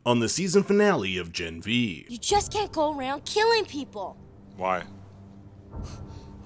on the season finale of Gen V. You just can't go around killing people. Why?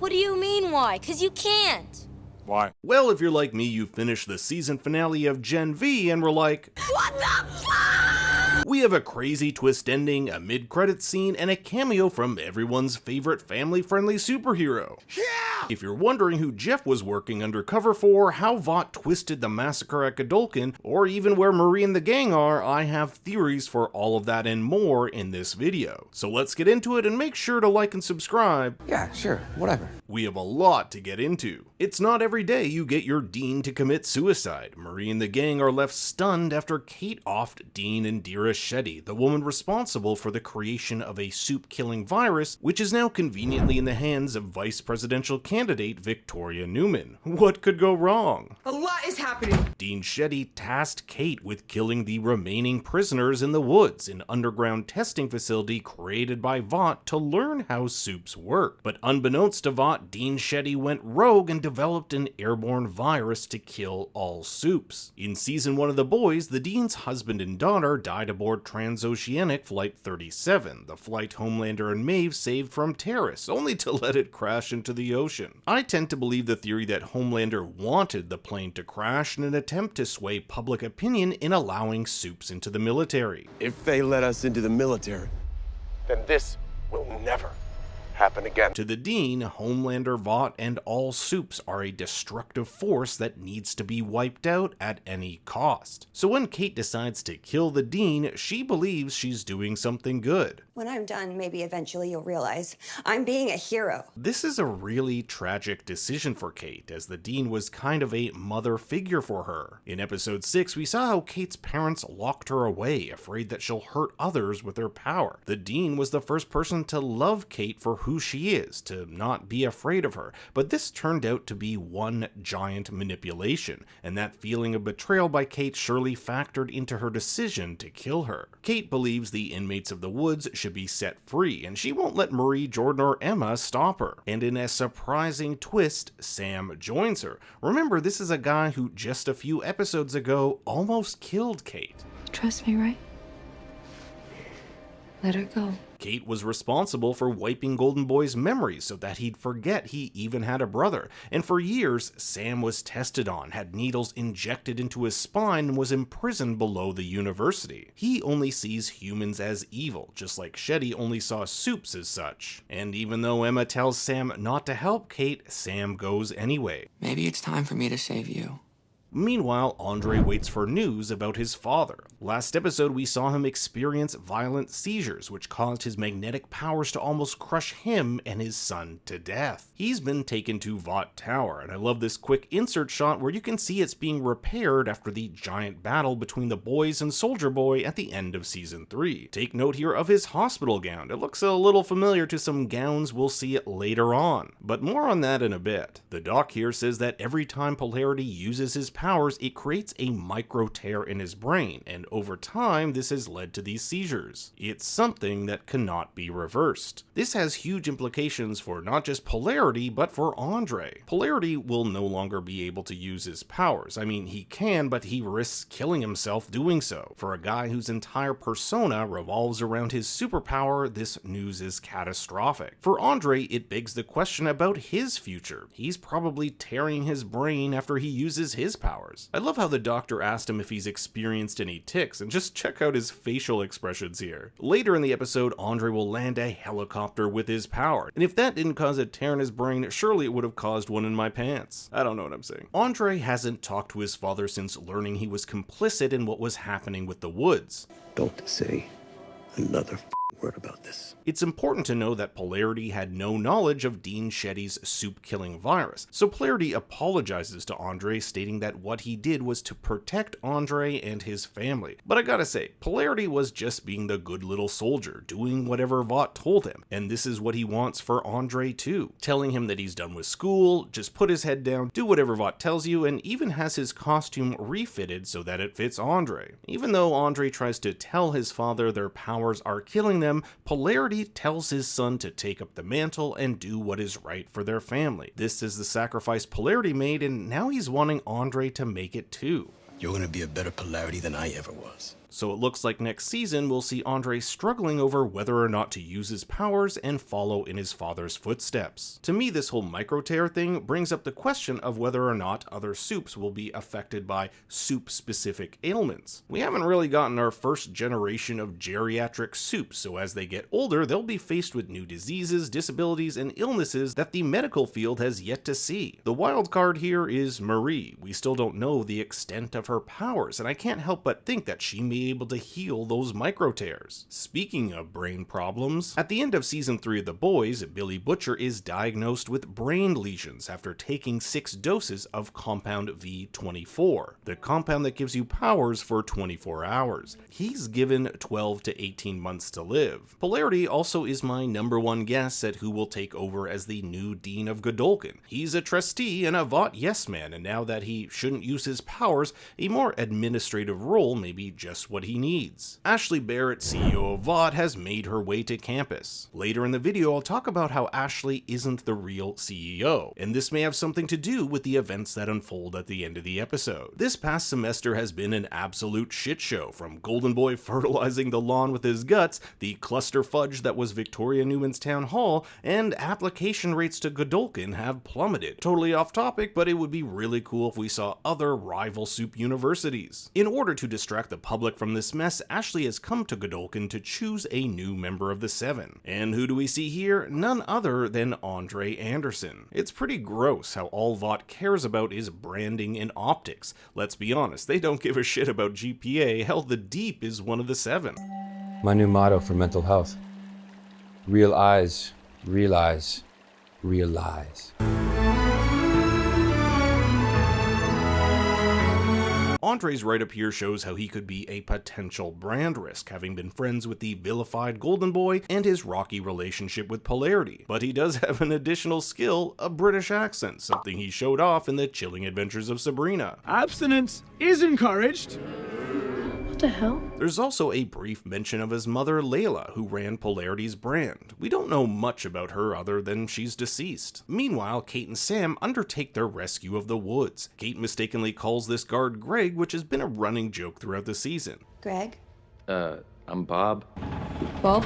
What do you mean why? 'Cause you can't. Why? Well, if you're like me, you finished the season finale of Gen V and were like, what the fuck? We have a crazy twist ending, a mid-credits scene, and a cameo from everyone's favorite family-friendly superhero. Yeah! If you're wondering who Jeff was working undercover for, how Vought twisted the massacre at Godolkin, or even where Marie and the gang are, I have theories for all of that and more in this video. So let's get into it and make sure to like and subscribe. Yeah, sure, whatever. We have a lot to get into. It's not every day you get your Dean to commit suicide. Marie and the gang are left stunned after Kate offed Dean Indira Shetty, the woman responsible for the creation of a soup-killing virus, which is now conveniently in the hands of vice presidential candidate Victoria Newman. What could go wrong? A lot is happening. Dean Shetty tasked Kate with killing the remaining prisoners in the woods, an underground testing facility created by Vought to learn how soups work. But unbeknownst to Vought, Dean Shetty went rogue and developed an airborne virus to kill all soups. In season 1 of The Boys, the Dean's husband and daughter died aboard Transoceanic Flight 37, the flight Homelander and Maeve saved from terrorists, only to let it crash into the ocean. I tend to believe the theory that Homelander wanted the plane to crash in an attempt to sway public opinion in allowing soups into the military. If they let us into the military, then this will never happen again. To the Dean, Homelander, Vought, and all soups are a destructive force that needs to be wiped out at any cost. So when Kate decides to kill the Dean, she believes she's doing something good. When I'm done, maybe eventually you'll realize I'm being a hero. This is a really tragic decision for Kate, as the Dean was kind of a mother figure for her. In episode 6, we saw how Kate's parents locked her away, afraid that she'll hurt others with her power. The Dean was the first person to love Kate for who she is, to not be afraid of her, but this turned out to be one giant manipulation, and that feeling of betrayal by Kate surely factored into her decision to kill her. Kate believes the inmates of the woods should be set free, and she won't let Marie, Jordan, or Emma stop her. And in a surprising twist, Sam joins her. Remember, this is a guy who just a few episodes ago almost killed Kate. Trust me, right? Let her go. Kate was responsible for wiping Golden Boy's memories so that he'd forget he even had a brother, and for years, Sam was tested on, had needles injected into his spine, and was imprisoned below the university. He only sees humans as evil, just like Shetty only saw soups as such. And even though Emma tells Sam not to help Kate, Sam goes anyway. Maybe it's time for me to save you. Meanwhile, Andre waits for news about his father. Last episode, we saw him experience violent seizures, which caused his magnetic powers to almost crush him and his son to death. He's been taken to Vought Tower, and I love this quick insert shot where you can see it's being repaired after the giant battle between the boys and Soldier Boy at the end of season 3. Take note here of his hospital gown. It looks a little familiar to some gowns we'll see later on, but more on that in a bit. The doc here says that every time Polarity uses his powers, it creates a micro tear in his brain, and over time this has led to these seizures. It's something that cannot be reversed. This has huge implications for not just Polarity, but for Andre. Polarity will no longer be able to use his powers. I mean, he can, but he risks killing himself doing so. For a guy whose entire persona revolves around his superpower, this news is catastrophic. For Andre, it begs the question about his future. He's probably tearing his brain after he uses his powers. I love how the doctor asked him if he's experienced any tics, and just check out his facial expressions here. Later in the episode, Andre will land a helicopter with his power, and if that didn't cause a tear in his brain, surely it would have caused one in my pants. I don't know what I'm saying. Andre hasn't talked to his father since learning he was complicit in what was happening with the woods. Don't say another word about this. It's important to know that Polarity had no knowledge of Dean Shetty's soup-killing virus, so Polarity apologizes to Andre, stating that what he did was to protect Andre and his family. But I gotta say, Polarity was just being the good little soldier, doing whatever Vought told him, and this is what he wants for Andre too, telling him that he's done with school, just put his head down, do whatever Vought tells you, and even has his costume refitted so that it fits Andre. Even though Andre tries to tell his father their powers are killing them, Polarity tells his son to take up the mantle and do what is right for their family. This is the sacrifice Polarity made, and now he's wanting Andre to make it too. You're gonna be a better Polarity than I ever was. So it looks like next season we'll see Andre struggling over whether or not to use his powers and follow in his father's footsteps. To me, this whole microtear thing brings up the question of whether or not other soups will be affected by soup-specific ailments. We haven't really gotten our first generation of geriatric soups, so as they get older, they'll be faced with new diseases, disabilities, and illnesses that the medical field has yet to see. The wild card here is Marie. We still don't know the extent of her powers, and I can't help but think that she may be able to heal those microtears. Speaking of brain problems, at the end of season 3 of The Boys, Billy Butcher is diagnosed with brain lesions after taking 6 doses of compound V24, the compound that gives you powers for 24 hours. He's given 12 to 18 months to live. Polarity also is my #1 guess at who will take over as the new Dean of Godolphin. He's a trustee and a Vought yes man, and now that he shouldn't use his powers, a more administrative role may be just what he needs. Ashley Barrett, CEO of Vought, has made her way to campus. Later in the video, I'll talk about how Ashley isn't the real CEO, and this may have something to do with the events that unfold at the end of the episode. This past semester has been an absolute shit show, from Golden Boy fertilizing the lawn with his guts, the cluster fudge that was Victoria Newman's town hall, and application rates to Godolphin have plummeted. Totally off topic, but it would be really cool if we saw other rival soup universities. In order to distract the public from this mess, Ashley has come to Godolphin to choose a new member of the Seven. And who do we see here? None other than Andre Anderson. It's pretty gross how all Vought cares about is branding and optics. Let's be honest, they don't give a shit about GPA. Hell, the Deep is one of the 7. My new motto for mental health: real eyes, realize, realize. Andre's write-up here shows how he could be a potential brand risk, having been friends with the vilified Golden Boy and his rocky relationship with Polarity. But he does have an additional skill, a British accent, something he showed off in the Chilling Adventures of Sabrina. Abstinence is encouraged. What the hell? There's also a brief mention of his mother, Layla, who ran Polarity's brand. We don't know much about her other than she's deceased. Meanwhile, Kate and Sam undertake their rescue of the Woods. Kate mistakenly calls this guard Greg, which has been a running joke throughout the season. Greg? I'm Bob. Bob?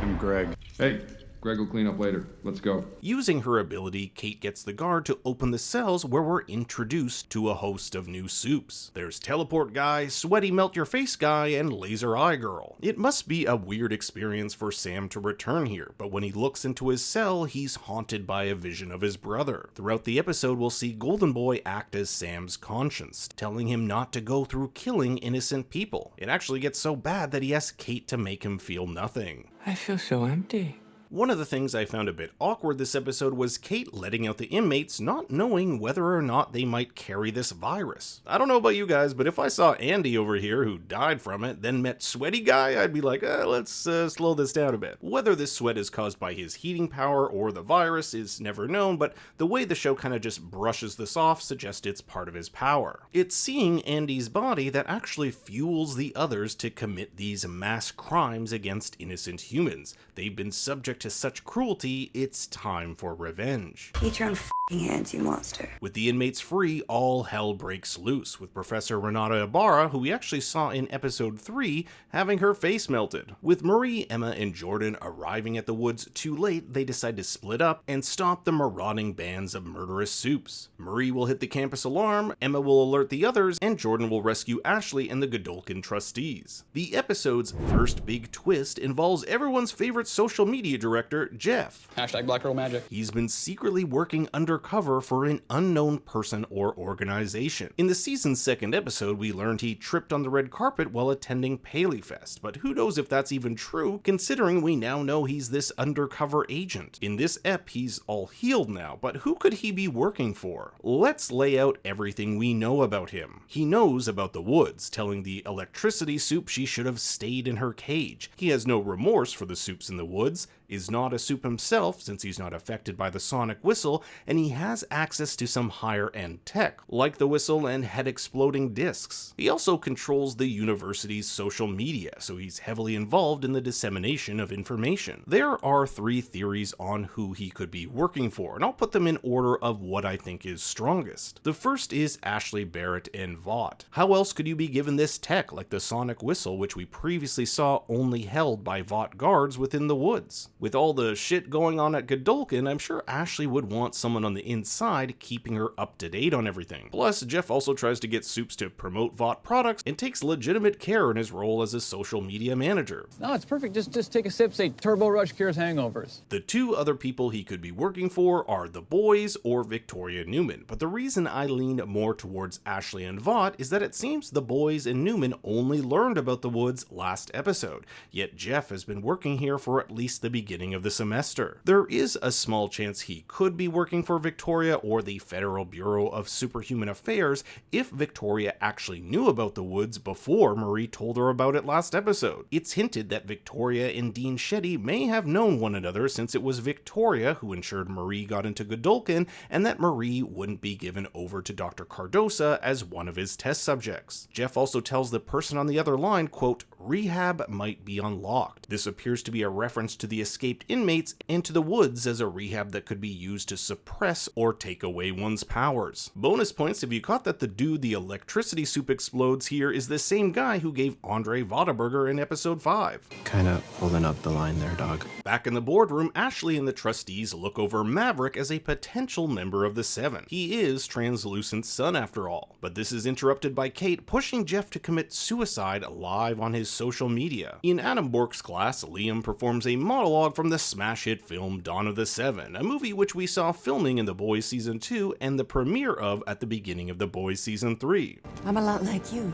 I'm Greg. Hey, Greg will clean up later. Let's go. Using her ability, Kate gets the guard to open the cells where we're introduced to a host of new soups. There's Teleport Guy, Sweaty Melt Your Face Guy, and Laser Eye Girl. It must be a weird experience for Sam to return here, but when he looks into his cell, he's haunted by a vision of his brother. Throughout the episode, we'll see Golden Boy act as Sam's conscience, telling him not to go through killing innocent people. It actually gets so bad that he asks Kate to make him feel nothing. I feel so empty. One of the things I found a bit awkward this episode was Kate letting out the inmates, not knowing whether or not they might carry this virus. I don't know about you guys, but if I saw Andy over here who died from it, then met Sweaty Guy, I'd be like, let's slow this down a bit. Whether this sweat is caused by his heating power or the virus is never known, but the way the show kind of just brushes this off suggests it's part of his power. It's seeing Andy's body that actually fuels the others to commit these mass crimes against innocent humans. They've been subject to such cruelty, it's time for revenge. Eat your own f***ing hands, you monster. With the inmates free, all hell breaks loose, with Professor Renata Ibarra, who we actually saw in episode 3, having her face melted. With Marie, Emma, and Jordan arriving at the Woods too late, they decide to split up and stop the marauding bands of murderous soups. Marie will hit the campus alarm, Emma will alert the others, and Jordan will rescue Ashley and the Godolphin trustees. The episode's first big twist involves everyone's favorite social media director, Jeff. #BlackGirlMagic. He's been secretly working undercover for an unknown person or organization. In the season's second episode, we learned he tripped on the red carpet while attending PaleyFest, but who knows if that's even true, considering we now know he's this undercover agent. In this ep, he's all healed now, but who could he be working for? Let's lay out everything we know about him. He knows about the Woods, telling the electricity soup she should have stayed in her cage. He has no remorse for the soups in the Woods. is not a soup himself since he's not affected by the sonic whistle, and he has access to some higher end tech, like the whistle and head exploding discs. He also controls the university's social media, so he's heavily involved in the dissemination of information. There are 3 theories on who he could be working for, and I'll put them in order of what I think is strongest. The first is Ashley Barrett and Vought. How else could you be given this tech like the sonic whistle, which we previously saw only held by Vought guards within the woods? With all the shit going on at Godolkin, I'm sure Ashley would want someone on the inside keeping her up to date on everything. Plus, Jeff also tries to get Soups to promote Vought products and takes legitimate care in his role as a social media manager. No, it's perfect. Just take a sip, say Turbo Rush cures hangovers. The 2 other people he could be working for are the boys or Victoria Newman, but the reason I lean more towards Ashley and Vought is that it seems the boys and Newman only learned about the woods last episode, yet Jeff has been working here for at least the beginning of the semester. There is a small chance he could be working for Victoria or the Federal Bureau of Superhuman Affairs if Victoria actually knew about the woods before Marie told her about it last episode. It's hinted that Victoria and Dean Shetty may have known one another since it was Victoria who ensured Marie got into Godolkin and that Marie wouldn't be given over to Dr. Cardosa as one of his test subjects. Jeff also tells the person on the other line, quote, "Rehab might be unlocked." This appears to be a reference to the escaped inmates and to the woods as a rehab that could be used to suppress or take away one's powers. Bonus points if you caught that the dude the electricity soup explodes here is the same guy who gave Andre Whataburger in episode 5. Kinda holding up the line there, dog. Back in the boardroom, Ashley and the trustees look over Maverick as a potential member of the Seven. He is Translucent's son after all, but this is interrupted by Kate pushing Jeff to commit suicide live on his social media. In Adam Bork's class, Liam performs a monologue from the smash hit film Dawn of the Seven, a movie which we saw filming in The Boys Season 2 and the premiere of at the beginning of The Boys Season 3. I'm a lot like you.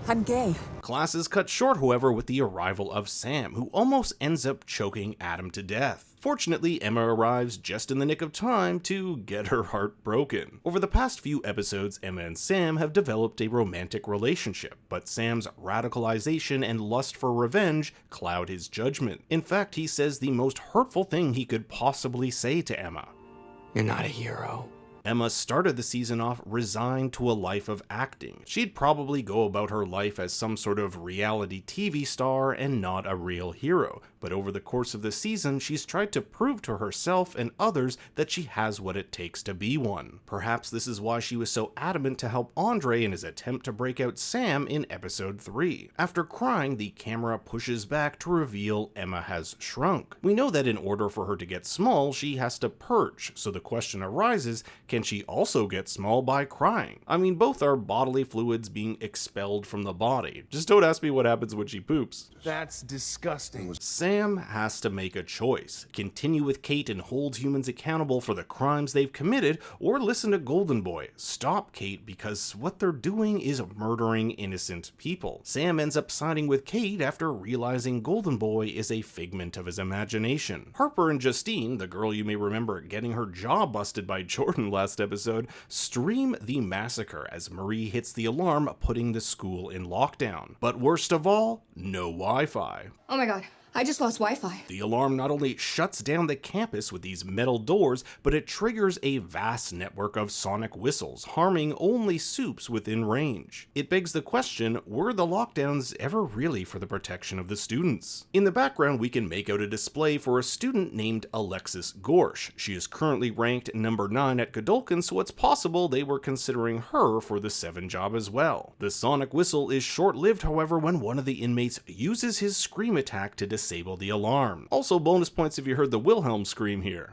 I'm gay. Class is cut short, however, with the arrival of Sam, who almost ends up choking Adam to death. Fortunately, Emma arrives just in the nick of time to get her heart broken. Over the past few episodes, Emma and Sam have developed a romantic relationship, but Sam's radicalization and lust for revenge cloud his judgment. In fact, he says the most hurtful thing he could possibly say to Emma. You're not a hero. Emma started the season off resigned to a life of acting. She'd probably go about her life as some sort of reality TV star and not a real hero, but over the course of the season, she's tried to prove to herself and others that she has what it takes to be one. Perhaps this is why she was so adamant to help Andre in his attempt to break out Sam in episode 3. After crying, the camera pushes back to reveal Emma has shrunk. We know that in order for her to get small, she has to purge, so the question arises, can she also get small by crying? I mean, both are bodily fluids being expelled from the body. Just don't ask me what happens when she poops. That's disgusting. Sam has to make a choice. Continue with Kate and hold humans accountable for the crimes they've committed, or listen to Golden Boy. Stop Kate because what they're doing is murdering innocent people. Sam ends up siding with Kate after realizing Golden Boy is a figment of his imagination. Harper and Justine, the girl you may remember getting her jaw busted by Jordan last episode, stream the massacre as Marie hits the alarm, putting the school in lockdown. But worst of all, no Wi-Fi. Oh my god, I just lost Wi-Fi. The alarm not only shuts down the campus with these metal doors, but it triggers a vast network of sonic whistles, harming only Soups within range. It begs the question, were the lockdowns ever really for the protection of the students? In the background, we can make out a display for a student named Alexis Gorsh. She is currently ranked number 9 at Godolkin, so it's possible they were considering her for the 7 job as well. The sonic whistle is short-lived, however, when one of the inmates uses his scream attack to disable the alarm. Also bonus points if you heard the Wilhelm scream here.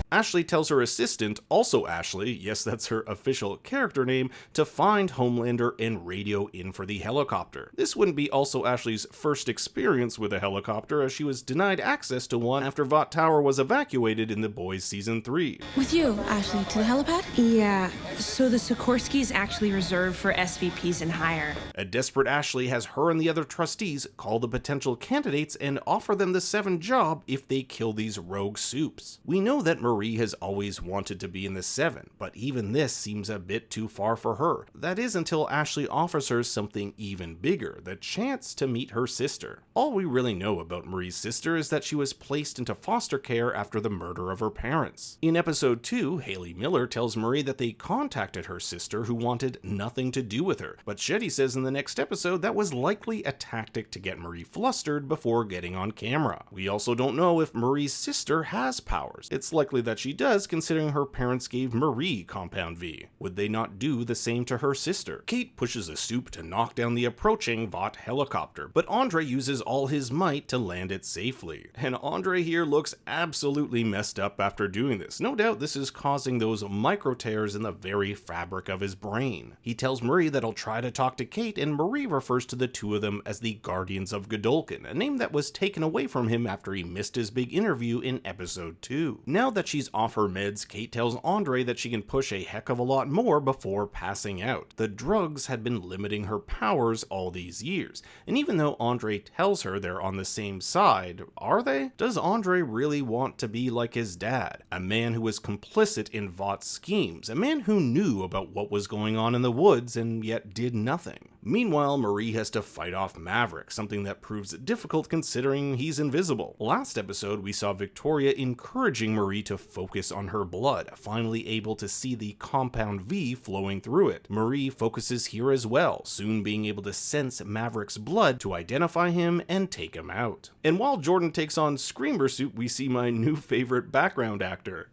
Ashley tells her assistant, also Ashley, yes that's her official character name, to find Homelander and radio in for the helicopter. This wouldn't be also Ashley's first experience with a helicopter, as she was denied access to one after Vought Tower was evacuated in The Boys Season 3. With you, Ashley, to the helipad? Yeah, so the Sikorsky is actually reserved for SVPs and higher. A desperate Ashley has her and the other trustees call the potential candidates and offer them the 7 job if they kill these rogue Soups. We know that Marie Marie has always wanted to be in the Seven, but even this seems a bit too far for her. That is until Ashley offers her something even bigger, the chance to meet her sister. All we really know about Marie's sister is that she was placed into foster care after the murder of her parents. In episode 2, Haley Miller tells Marie that they contacted her sister who wanted nothing to do with her, but Shetty says in the next episode that was likely a tactic to get Marie flustered before getting on camera. We also don't know if Marie's sister has powers. It's likely that she does, considering her parents gave Marie Compound V. Would they not do the same to her sister? Kate pushes a Soup to knock down the approaching Vought helicopter, but Andre uses all his might to land it safely. And Andre here looks absolutely messed up after doing this. No doubt this is causing those micro tears in the very fabric of his brain. He tells Marie that he'll try to talk to Kate, and Marie refers to the two of them as the Guardians of Godolphin, a name that was taken away from him after he missed his big interview in episode 2. Now that she's off her meds, Kate tells Andre that she can push a heck of a lot more before passing out. The drugs had been limiting her powers all these years, and even though Andre tells her they're on the same side, are they? Does Andre really want to be like his dad, a man who was complicit in Vought's schemes, a man who knew about what was going on in the woods and yet did nothing? Meanwhile, Marie has to fight off Maverick, something that proves difficult considering he's invisible. Last episode, we saw Victoria encouraging Marie to focus on her blood, finally able to see the Compound V flowing through it. Marie focuses here as well, soon being able to sense Maverick's blood to identify him and take him out. And while Jordan takes on Screamer suit, we see my new favorite background actor.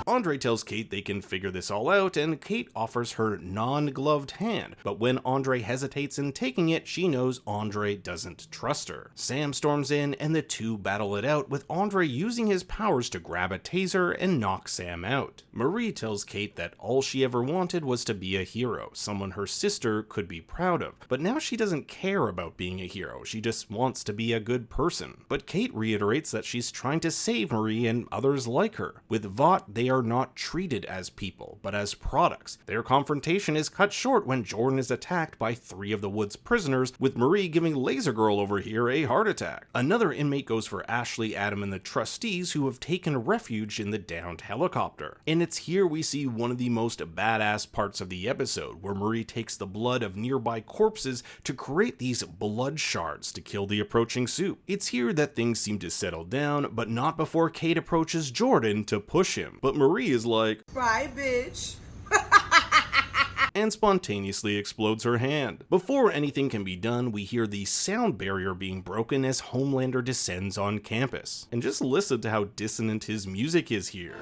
Andre tells Kate they can figure this all out, and Kate offers her non-gloved hand, but when Andre hesitates in taking it, she knows Andre doesn't trust her. Sam storms in, and the two battle it out, with Andre using his powers to grab a taser and knock Sam out. Marie tells Kate that all she ever wanted was to be a hero, someone her sister could be proud of, but now she doesn't care about being a hero, she just wants to be a good person. But Kate reiterates that she's trying to save Marie and others like her. With Vought, they are not treated as people, but as products. Their confrontation is cut short when Jordan is attacked by 3 of the Woods prisoners, with Marie giving Laser Girl over here a heart attack. Another inmate goes for Ashley, Adam, and the trustees who have taken refuge in the downed helicopter. And it's here we see one of the most badass parts of the episode, where Marie takes the blood of nearby corpses to create these blood shards to kill the approaching Soup. It's here that things seem to settle down, but not before Kate approaches Jordan to push him. But Marie is like, "Bye, bitch," and spontaneously explodes her hand. Before anything can be done, we hear the sound barrier being broken as Homelander descends on campus. And just listen to how dissonant his music is here.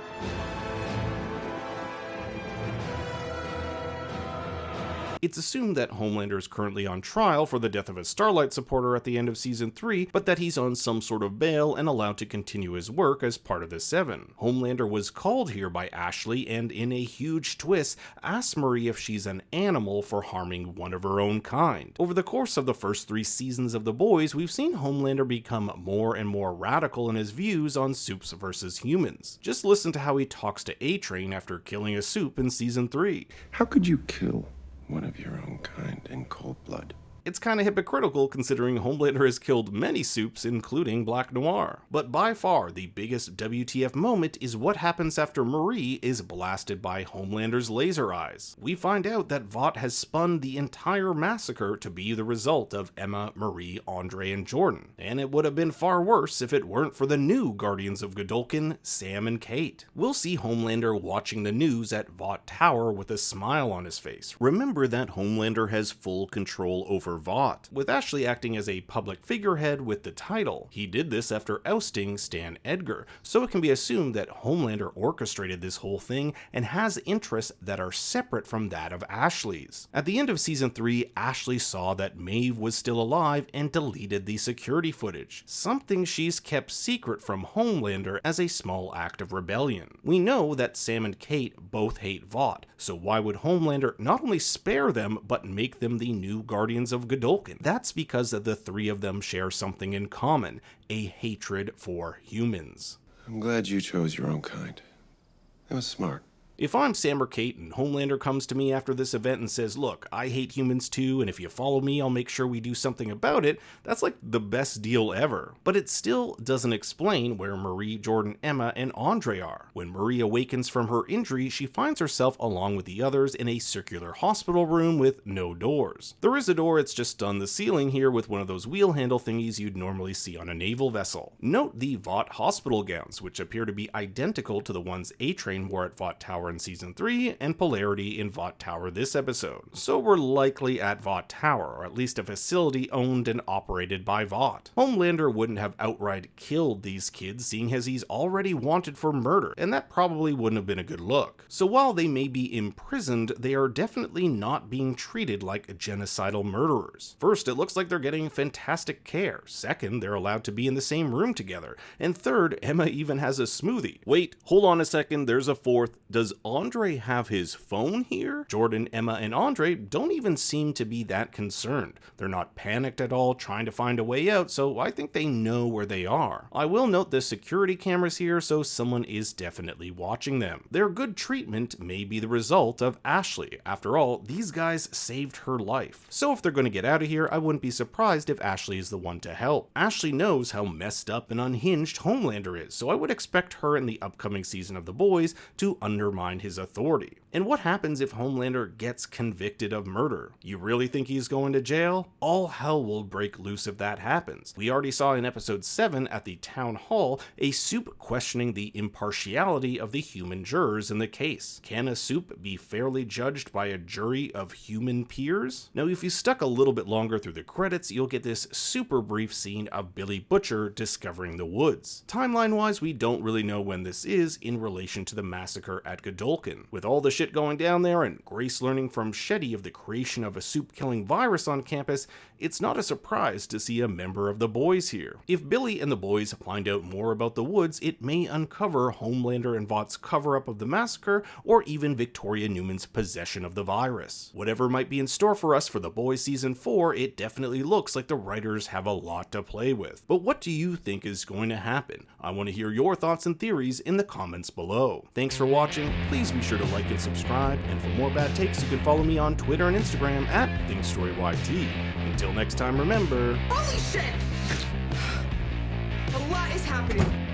It's assumed that Homelander is currently on trial for the death of a Starlight supporter at the end of Season 3, but that he's on some sort of bail and allowed to continue his work as part of the Seven. Homelander was called here by Ashley and, in a huge twist, asks Marie if she's an animal for harming one of her own kind. Over the course of the first 3 seasons of The Boys, we've seen Homelander become more and more radical in his views on Soups versus humans. Just listen to how he talks to A-Train after killing a Soup in Season 3. How could you kill one of your own kind in cold blood? It's kinda hypocritical considering Homelander has killed many Soups, including Black Noir. But by far, the biggest WTF moment is what happens after Marie is blasted by Homelander's laser eyes. We find out that Vought has spun the entire massacre to be the result of Emma, Marie, Andre, and Jordan. And it would have been far worse if it weren't for the new Guardians of Godolphin, Sam and Kate. We'll see Homelander watching the news at Vought Tower with a smile on his face. Remember that Homelander has full control over Vought, with Ashley acting as a public figurehead with the title. He did this after ousting Stan Edgar, so it can be assumed that Homelander orchestrated this whole thing and has interests that are separate from that of Ashley's. At the end of Season 3, Ashley saw that Maeve was still alive and deleted the security footage, something she's kept secret from Homelander as a small act of rebellion. We know that Sam and Kate both hate Vought, so why would Homelander not only spare them, but make them the new Guardians of Godolphin? That's because the 3 of them share something in common, a hatred for humans. I'm glad you chose your own kind. It was smart. If I'm Sam or Kate and Homelander comes to me after this event and says, look, I hate humans too, and if you follow me, I'll make sure we do something about it, that's like the best deal ever. But it still doesn't explain where Marie, Jordan, Emma, and Andre are. When Marie awakens from her injury, she finds herself along with the others in a circular hospital room with no doors. There is a door, it's just on the ceiling here with one of those wheel handle thingies you'd normally see on a naval vessel. Note the Vought hospital gowns, which appear to be identical to the ones A-Train wore at Vought Tower in Season 3 and Polarity in Vought Tower this episode. So we're likely at Vought Tower, or at least a facility owned and operated by Vought. Homelander wouldn't have outright killed these kids, seeing as he's already wanted for murder, and that probably wouldn't have been a good look. So while they may be imprisoned, they are definitely not being treated like genocidal murderers. First, it looks like they're getting fantastic care. Second, they're allowed to be in the same room together. And third, Emma even has a smoothie. Wait, hold on a second, there's a fourth. Does Andre have his phone here? Jordan, Emma, and Andre don't even seem to be that concerned. They're not panicked at all, trying to find a way out, so I think they know where they are. I will note the security cameras here, so someone is definitely watching them. Their good treatment may be the result of Ashley. After all, these guys saved her life. So if they're going to get out of here, I wouldn't be surprised if Ashley is the one to help. Ashley knows how messed up and unhinged Homelander is, so I would expect her in the upcoming season of The Boys to undermine his authority. And what happens if Homelander gets convicted of murder? You really think he's going to jail? All hell will break loose if that happens. We already saw in episode 7 at the town hall a Soup questioning the impartiality of the human jurors in the case. Can a Soup be fairly judged by a jury of human peers? Now, if you stuck a little bit longer through the credits, you'll get this super brief scene of Billy Butcher discovering the woods. Timeline-wise, we don't really know when this is in relation to the massacre at Godolkin. With all the shit going down there and Grace learning from Shetty of the creation of a soup-killing virus on campus, it's not a surprise to see a member of the Boys here. If Billy and the Boys find out more about the woods, it may uncover Homelander and Vought's cover-up of the massacre, or even Victoria Newman's possession of the virus. Whatever might be in store for us for The Boys Season 4, it definitely looks like the writers have a lot to play with. But what do you think is going to happen? I want to hear your thoughts and theories in the comments below. Thanks for watching, please be sure to like and subscribe, and for more bad takes you can follow me on Twitter and Instagram at ThinkStoryYT. Until next time, remember... Holy shit! A lot is happening.